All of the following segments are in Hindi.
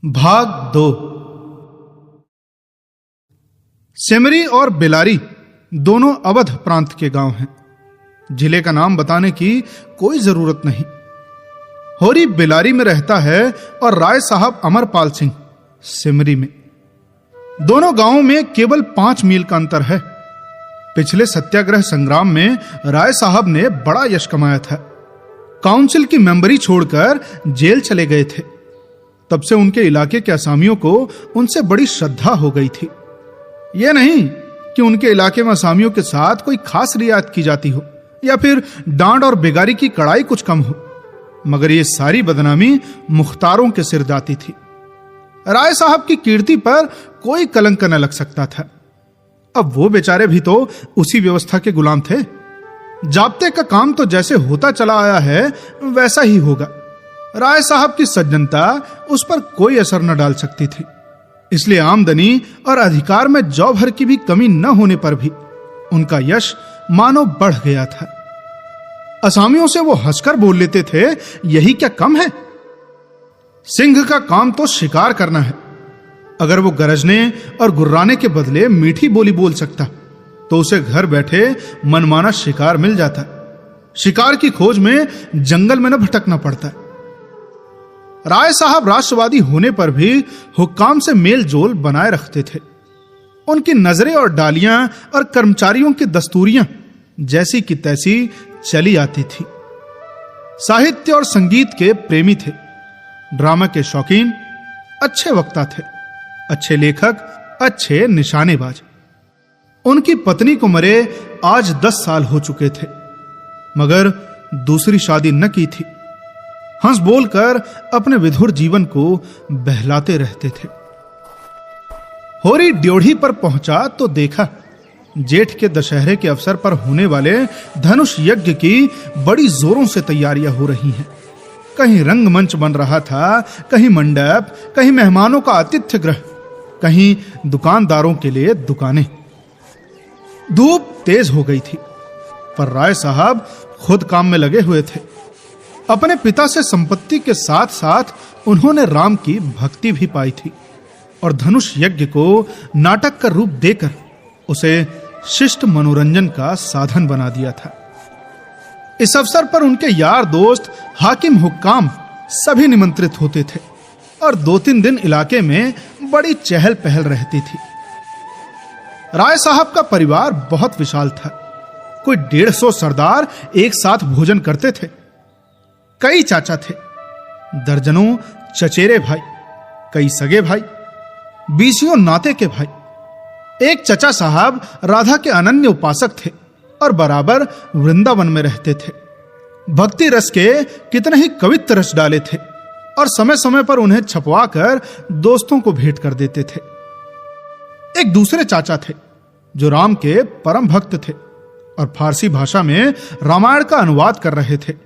भाग 2। सिमरी और बिलारी दोनों अवध प्रांत के गांव हैं। जिले का नाम बताने की कोई जरूरत नहीं। होरी बिलारी में रहता है और राय साहब अमरपाल सिंह सिमरी में। दोनों गांवों में केवल 5 मील का अंतर है। पिछले सत्याग्रह संग्राम में राय साहब ने बड़ा यश कमाया था। काउंसिल की मेंबरी छोड़कर जेल चले गए थे। तब से उनके इलाके के असामियों को उनसे बड़ी श्रद्धा हो गई थी। यह नहीं कि उनके इलाके में असामियों के साथ कोई खास रियायत की जाती हो या फिर डांड और बेगारी की कड़ाई कुछ कम हो, मगर यह सारी बदनामी मुख्तारों के सिर जाती थी। राय साहब की कीर्ति पर कोई कलंक न लग सकता था। अब वो बेचारे भी तो उसी व्यवस्था के गुलाम थे। जाब्ते का काम तो जैसे होता चला आया है वैसा ही होगा। राय साहब की सज्जनता उस पर कोई असर न डाल सकती थी। इसलिए आमदनी और अधिकार में जौ भर की भी कमी न होने पर भी उनका यश मानो बढ़ गया था। असामियों से वो हंसकर बोल लेते थे, यही क्या कम है? सिंह का काम तो शिकार करना है। अगर वो गरजने और गुर्राने के बदले मीठी बोली बोल सकता तो उसे घर बैठे मनमाना शिकार मिल जाता। शिकार की खोज में जंगल में न भटकना पड़ता। राय साहब राष्ट्रवादी होने पर भी हुक्काम से मेल जोल बनाए रखते थे। उनकी नजरें और डालियां और कर्मचारियों की दस्तूरियां जैसी की तैसी चली आती थी। साहित्य और संगीत के प्रेमी थे, ड्रामा के शौकीन, अच्छे वक्ता थे, अच्छे लेखक, अच्छे निशानेबाज। उनकी पत्नी को मरे आज 10 साल हो चुके थे, मगर दूसरी शादी न की थी। हंस बोलकर अपने विधुर जीवन को बहलाते रहते थे। होरी ड्योढ़ी पर पहुंचा तो देखा जेठ के दशहरे के अवसर पर होने वाले धनुष यज्ञ की बड़ी जोरों से तैयारियां हो रही हैं। कहीं रंगमंच बन रहा था, कहीं मंडप, कहीं मेहमानों का आतिथ्य गृह, कहीं दुकानदारों के लिए दुकानें। धूप तेज हो गई थी, पर राय साहब खुद काम में लगे हुए थे। अपने पिता से संपत्ति के साथ साथ उन्होंने राम की भक्ति भी पाई थी और धनुष यज्ञ को नाटक का रूप देकर उसे शिष्ट मनोरंजन का साधन बना दिया था। इस अवसर पर उनके यार दोस्त, हाकिम, हुक्काम सभी निमंत्रित होते थे और 2-3 दिन इलाके में बड़ी चहल पहल रहती थी। राय साहब का परिवार बहुत विशाल था। कोई 150 सरदार एक साथ भोजन करते थे। कई चाचा थे, दर्जनों चचेरे भाई, कई सगे भाई, बीसियों नाते के भाई। एक चचा साहब राधा के अनन्य उपासक थे और बराबर वृंदावन में रहते थे। भक्ति रस के कितने ही कवित्व रस डाले थे और समय समय पर उन्हें छपवा कर दोस्तों को भेंट कर देते थे। एक दूसरे चाचा थे जो राम के परम भक्त थे और फारसी भाषा में रामायण का अनुवाद कर रहे थे।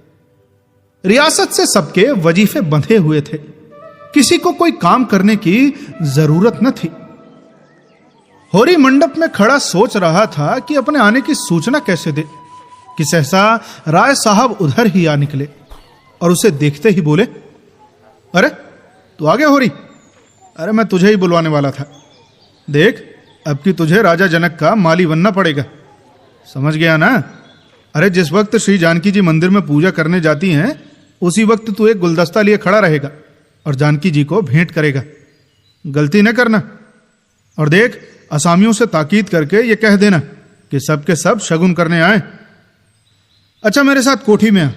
रियासत से सबके वजीफे बंधे हुए थे, किसी को कोई काम करने की जरूरत न थी। होरी मंडप में खड़ा सोच रहा था कि अपने आने की सूचना कैसे दे कि सहसा राय साहब उधर ही आ निकले और उसे देखते ही बोले, अरे तू आ गया होरी? अरे मैं तुझे ही बुलवाने वाला था। देख, अब कि तुझे राजा जनक का माली बनना पड़ेगा, समझ गया ना? अरे जिस वक्त श्री जानकी जी मंदिर में पूजा करने जाती हैं उसी वक्त तू एक गुलदस्ता लिए खड़ा रहेगा और जानकी जी को भेंट करेगा। गलती न करना। और देख, असामियों से ताकीद करके ये कह देना कि सबके सब शगुन करने आए। अच्छा, मेरे साथ कोठी में आ,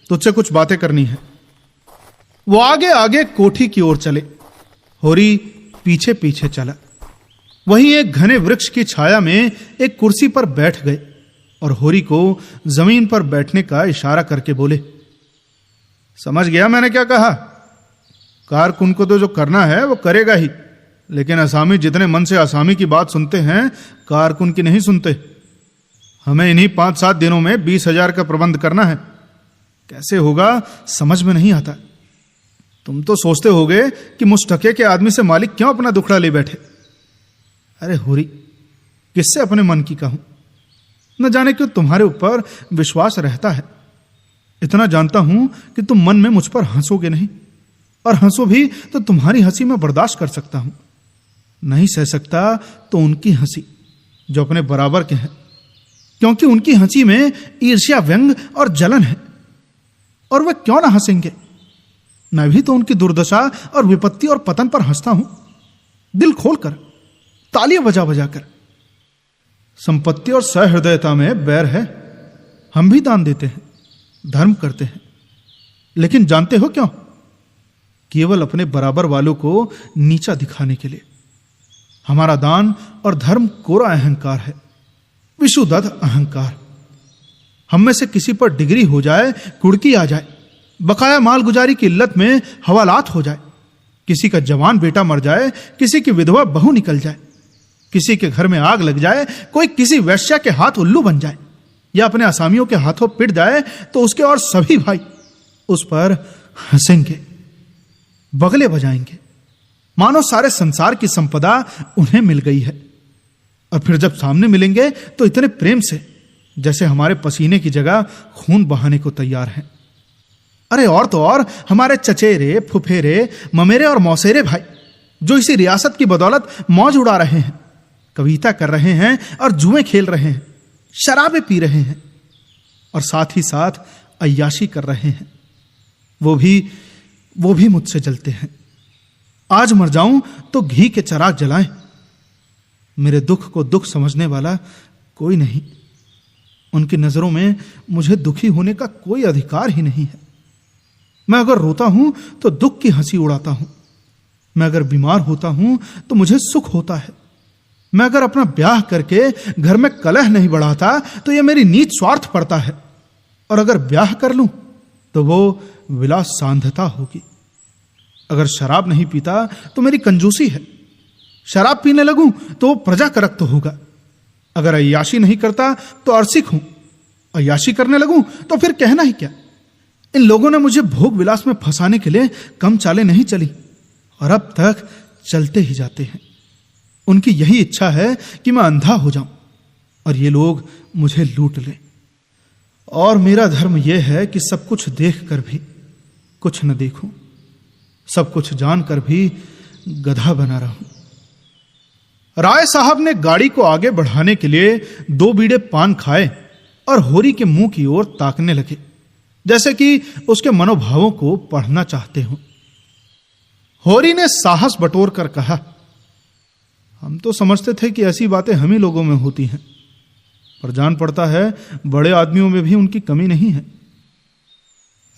तुझसे कुछ बातें करनी है। वो आगे आगे कोठी की ओर चले, होरी पीछे पीछे चला। वहीं एक घने वृक्ष की छाया में एक कुर्सी पर बैठ गए और होरी को जमीन पर बैठने का इशारा करके बोले, समझ गया मैंने क्या कहा? कारकुन को तो जो करना है वो करेगा ही, लेकिन असामी जितने मन से असामी की बात सुनते हैं कारकुन की नहीं सुनते। हमें इन्हीं 5-7 दिनों में 20,000 का प्रबंध करना है। कैसे होगा समझ में नहीं आता। तुम तो सोचते होगे कि मुस्तके के आदमी से मालिक क्यों अपना दुखड़ा ले बैठे। अरे होरी, किससे अपने मन की कहूं? न जाने क्यों तुम्हारे ऊपर विश्वास रहता है। इतना जानता हूं कि तुम मन में मुझ पर हंसोगे नहीं। और हंसो भी तो तुम्हारी हंसी मैं बर्दाश्त कर सकता हूं, नहीं सह सकता तो उनकी हंसी जो अपने बराबर के हैं, क्योंकि उनकी हंसी में ईर्ष्या, व्यंग और जलन है। और वे क्यों ना हंसेंगे? मैं भी तो उनकी दुर्दशा और विपत्ति और पतन पर हंसता हूं, दिल खोलकर, तालियां बजा बजा कर। संपत्ति और सहृदयता में बैर है। हम भी दान देते हैं, धर्म करते हैं, लेकिन जानते हो क्यों? केवल अपने बराबर वालों को नीचा दिखाने के लिए। हमारा दान और धर्म कोरा अहंकार है, विशुद्ध अहंकार। हम में से किसी पर डिग्री हो जाए, कुड़की आ जाए, बकाया माल गुजारी की इल्लत में हवालात हो जाए, किसी का जवान बेटा मर जाए, किसी की विधवा बहू निकल जाए, किसी के घर में आग लग जाए, कोई किसी वैश्या के हाथ उल्लू बन जाए या अपने असामियों के हाथों पिट जाए, तो उसके और सभी भाई उस पर हंसेंगे, बगले बजाएंगे, मानो सारे संसार की संपदा उन्हें मिल गई है। और फिर जब सामने मिलेंगे तो इतने प्रेम से जैसे हमारे पसीने की जगह खून बहाने को तैयार हैं। अरे और तो और हमारे चचेरे, फुफेरे, ममेरे और मौसेरे भाई जो इसी रियासत की बदौलत मौज उड़ा रहे हैं, कविता कर रहे हैं और जुए खेल रहे हैं, शराबें पी रहे हैं और साथ ही साथ अय्याशी कर रहे हैं, वो भी मुझसे जलते हैं। आज मर जाऊं तो घी के चराग जलाएं। मेरे दुख को दुख समझने वाला कोई नहीं। उनकी नजरों में मुझे दुखी होने का कोई अधिकार ही नहीं है। मैं अगर रोता हूं तो दुख की हंसी उड़ाता हूं। मैं अगर बीमार होता हूं तो मुझे सुख होता है। मैं अगर अपना ब्याह करके घर में कलह नहीं बढ़ाता तो यह मेरी नीच स्वार्थ पड़ता है, और अगर ब्याह कर लूं तो वो विलास सांधता होगी। अगर शराब नहीं पीता तो मेरी कंजूसी है। शराब पीने लगूं तो वो प्रजा करक तो होगा। अगर अय्याशी नहीं करता तो अरसिक हूं। अय्याशी करने लगूं तो फिर कहना ही क्या। इन लोगों ने मुझे भोग विलास में फंसाने के लिए कम चालें नहीं चली और अब तक चलते ही जाते हैं। उनकी यही इच्छा है कि मैं अंधा हो जाऊं और ये लोग मुझे लूट लें। और मेरा धर्म यह है कि सब कुछ देख कर भी कुछ न देखूं, सब कुछ जानकर भी गधा बना रहूं। राय साहब ने गाड़ी को आगे बढ़ाने के लिए 2 बीड़े पान खाए और होरी के मुंह की ओर ताकने लगे, जैसे कि उसके मनोभावों को पढ़ना चाहते हो। होरी ने साहस बटोर कर कहा, हम तो समझते थे कि ऐसी बातें हम ही लोगों में होती हैं, पर जान पड़ता है बड़े आदमियों में भी उनकी कमी नहीं है।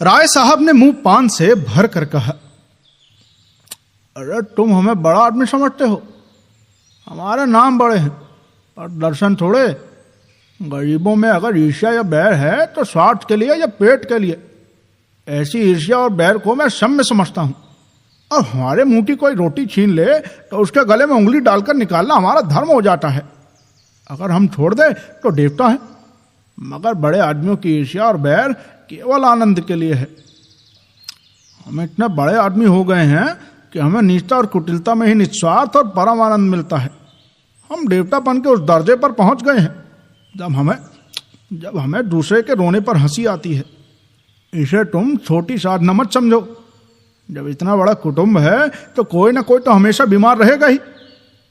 राय साहब ने मुंह पान से भर कर कहा, अरे तुम हमें बड़ा आदमी समझते हो। हमारे नाम बड़े हैं और दर्शन थोड़े। गरीबों में अगर ईर्ष्या या बैर है तो स्वार्थ के लिए या पेट के लिए। ऐसी ईर्ष्या और बैर को मैं सम्य समझता हूं, और हमारे मुंह की कोई रोटी छीन ले तो उसके गले में उंगली डालकर निकालना हमारा धर्म हो जाता है। अगर हम छोड़ दे तो देवता है, मगर बड़े आदमियों की ईर्ष्या और बैर केवल आनंद के लिए है। हम इतने बड़े आदमी हो गए हैं कि हमें नीचता और कुटिलता में ही निस्वार्थ और परम आनंद मिलता है। हम देवतापन के उस दर्जे पर पहुंच गए हैं जब हमें दूसरे के रोने पर हंसी आती है। इसे तुम छोटी साधना मत समझो। जब इतना बड़ा कुटुंब है तो कोई ना कोई तो हमेशा बीमार रहेगा ही,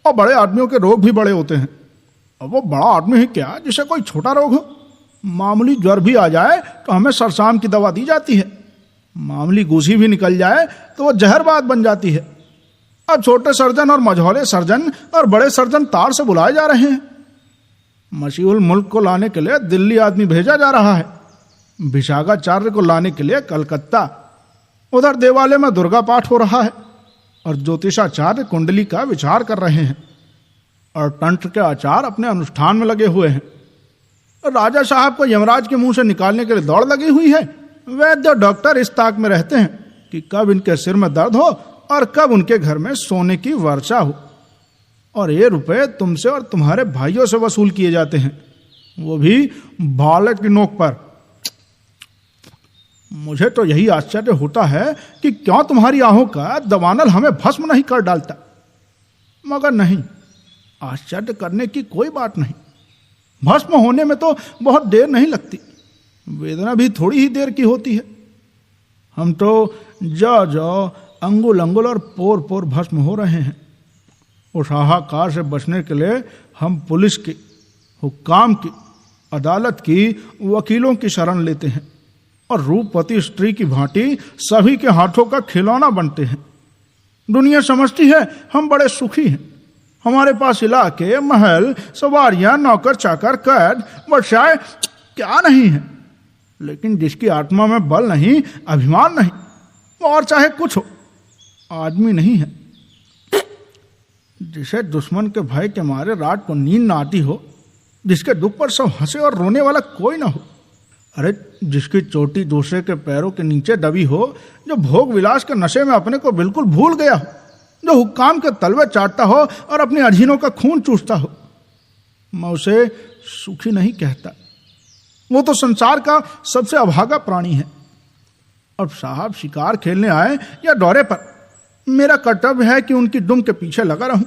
और बड़े आदमियों के रोग भी बड़े होते हैं। और वो बड़ा आदमी ही क्या जिसे कोई छोटा रोग हो। मामूली ज्वर भी आ जाए तो हमें सरसाम की दवा दी जाती है। मामूली गूसी भी निकल जाए तो वो जहरबाद बन जाती है। अब छोटे सर्जन और मझौले सर्जन और बड़े सर्जन तार से बुलाए जा रहे हैं। मशीउल मुल्क को लाने के लिए दिल्ली आदमी भेजा जा रहा है, विशाखाचार्य को लाने के लिए कलकत्ता। उधर देवालय में दुर्गा पाठ हो रहा है और ज्योतिषाचार्य कुंडली का विचार कर रहे हैं, और तंत्र के आचार अपने अनुष्ठान में लगे हुए हैं। राजा साहब को यमराज के मुंह से निकालने के लिए दौड़ लगी हुई है। वैद्य डॉक्टर इस ताक में रहते हैं कि कब इनके सिर में दर्द हो और कब उनके घर में सोने की वर्षा हो। और ये रुपए तुमसे और तुम्हारे भाइयों से वसूल किए जाते हैं, वो भी भाले की नोक पर। मुझे तो यही आश्चर्य होता है कि क्यों तुम्हारी आहों का दवानल हमें भस्म नहीं कर डालता। मगर नहीं, आश्चर्य करने की कोई बात नहीं। भस्म होने में तो बहुत देर नहीं लगती, वेदना भी थोड़ी ही देर की होती है। हम तो जो अंगुल अंगुल और पोर पोर भस्म हो रहे हैं। उस हाहाकार से बचने के लिए हम पुलिस की, हुक्काम की, अदालत की, वकीलों की शरण लेते हैं और रूपवती स्त्री की भांति सभी के हाथों का खिलौना बनते हैं। दुनिया समझती है हम बड़े सुखी हैं। हमारे पास इलाके, महल, सवारियां, नौकर चाकर, कैद, वर्षाएं क्या नहीं है। लेकिन जिसकी आत्मा में बल नहीं, अभिमान नहीं, और चाहे कुछ हो, आदमी नहीं है। जिसे दुश्मन के भय के मारे रात को नींद ना आती हो, जिसके दुख पर सब हंसे और रोने वाला कोई ना हो। अरे जिसकी चोटी दूसरे के पैरों के नीचे दबी हो, जो भोग विलास के नशे में अपने को बिल्कुल भूल गया हो, जो हुक्काम के तलवे चाटता हो और अपने अधीनों का खून चूसता हो, मैं उसे सुखी नहीं कहता। वो तो संसार का सबसे अभागा प्राणी है। अब साहब शिकार खेलने आए या दौरे पर, मेरा कर्तव्य है कि उनकी दुम के पीछे लगा रहूं।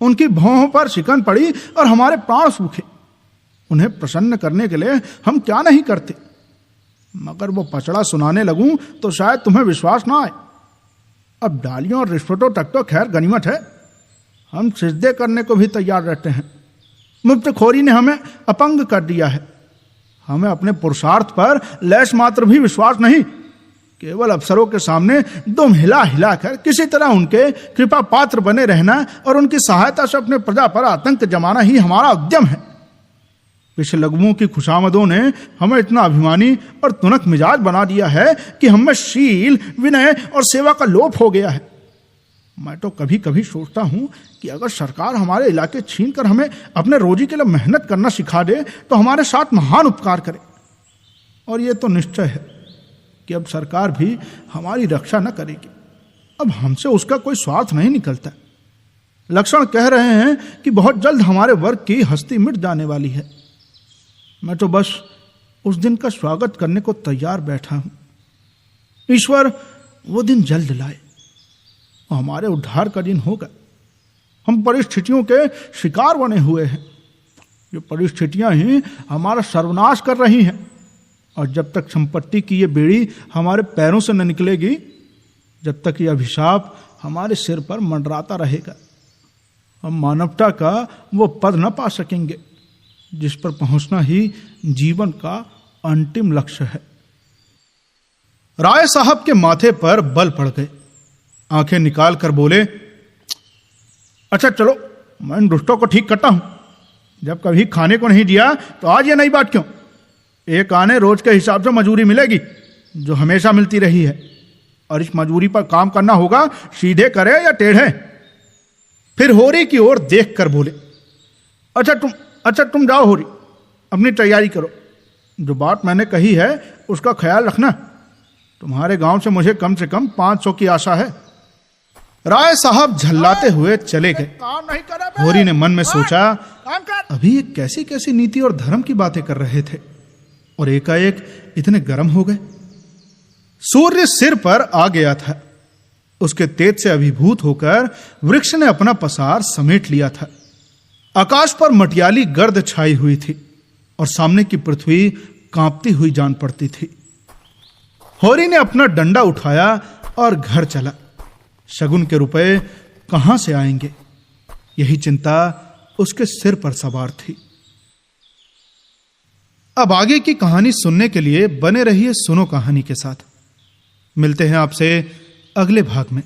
उनकी भौहों पर शिकन पड़ी और हमारे प्राण सूखे। उन्हें प्रसन्न करने के लिए हम क्या नहीं करते। मगर वो पचड़ा सुनाने लगूं तो शायद तुम्हें विश्वास ना आए। अब डालियों और रिश्वतों तक तो खैर गनीमत है, हम सिजदे करने को भी तैयार रहते हैं। मुफ्तखोरी ने हमें अपंग कर दिया है। हमें अपने पुरुषार्थ पर लैस मात्र भी विश्वास नहीं। केवल अफसरों के सामने दुम हिला हिला कर किसी तरह उनके कृपा पात्र बने रहना और उनकी सहायता से अपने प्रजा पर आतंक जमाना ही हमारा उद्यम है। पिछले लघुओं की खुशामदों ने हमें इतना अभिमानी और तुनक मिजाज बना दिया है कि हमें शील, विनय और सेवा का लोप हो गया है। मैं तो कभी कभी सोचता हूं कि अगर सरकार हमारे इलाके छीन कर हमें अपने रोजी के लिए मेहनत करना सिखा दे तो हमारे साथ महान उपकार करे। और ये तो निश्चय है कि अब सरकार भी हमारी रक्षा न करेगी। अब हमसे उसका कोई स्वार्थ नहीं निकलता। लक्षण कह रहे हैं कि बहुत जल्द हमारे वर्ग की हस्ती मिट जाने वाली है। मैं तो बस उस दिन का स्वागत करने को तैयार बैठा हूं। ईश्वर वो दिन जल्द लाए और हमारे उद्धार का दिन होगा। हम परिस्थितियों के शिकार बने हुए हैं। ये परिस्थितियां ही हमारा सर्वनाश कर रही हैं। और जब तक संपत्ति की ये बेड़ी हमारे पैरों से न निकलेगी, जब तक ये अभिशाप हमारे सिर पर मंडराता रहेगा, हम मानवता का वो पद न पा सकेंगे जिस पर पहुंचना ही जीवन का अंतिम लक्ष्य है। राय साहब के माथे पर बल पड़ गए। आंखें निकाल कर बोले, अच्छा चलो, मैं इन दुष्टों को ठीक करता हूं। जब कभी खाने को नहीं दिया तो आज ये नई बात क्यों? एक आने रोज के हिसाब से मजूरी मिलेगी जो हमेशा मिलती रही है, और इस मजूरी पर काम करना होगा, सीधे करे या टेढ़े। फिर होरी की ओर देख कर बोले, अच्छा तुम जाओ होरी, अपनी तैयारी करो। जो बात मैंने कही है उसका ख्याल रखना। तुम्हारे गांव से मुझे कम से कम 500 की आशा है। राय साहब झल्लाते हुए चले गए। होरी ने मन में सोचा, अभी ये कैसी कैसी नीति और धर्म की बातें कर रहे थे और एकाएक इतने गर्म हो गए। सूर्य सिर पर आ गया था। उसके तेज से अभिभूत होकर वृक्ष ने अपना पसार समेट लिया था। आकाश पर मटियाली गर्द छाई हुई थी और सामने की पृथ्वी कांपती हुई जान पड़ती थी। होरी ने अपना डंडा उठाया और घर चला। शगुन के रुपए कहां से आएंगे, यही चिंता उसके सिर पर सवार थी। अब आगे की कहानी सुनने के लिए बने रहिए सुनो कहानी के साथ। मिलते हैं आपसे अगले भाग में।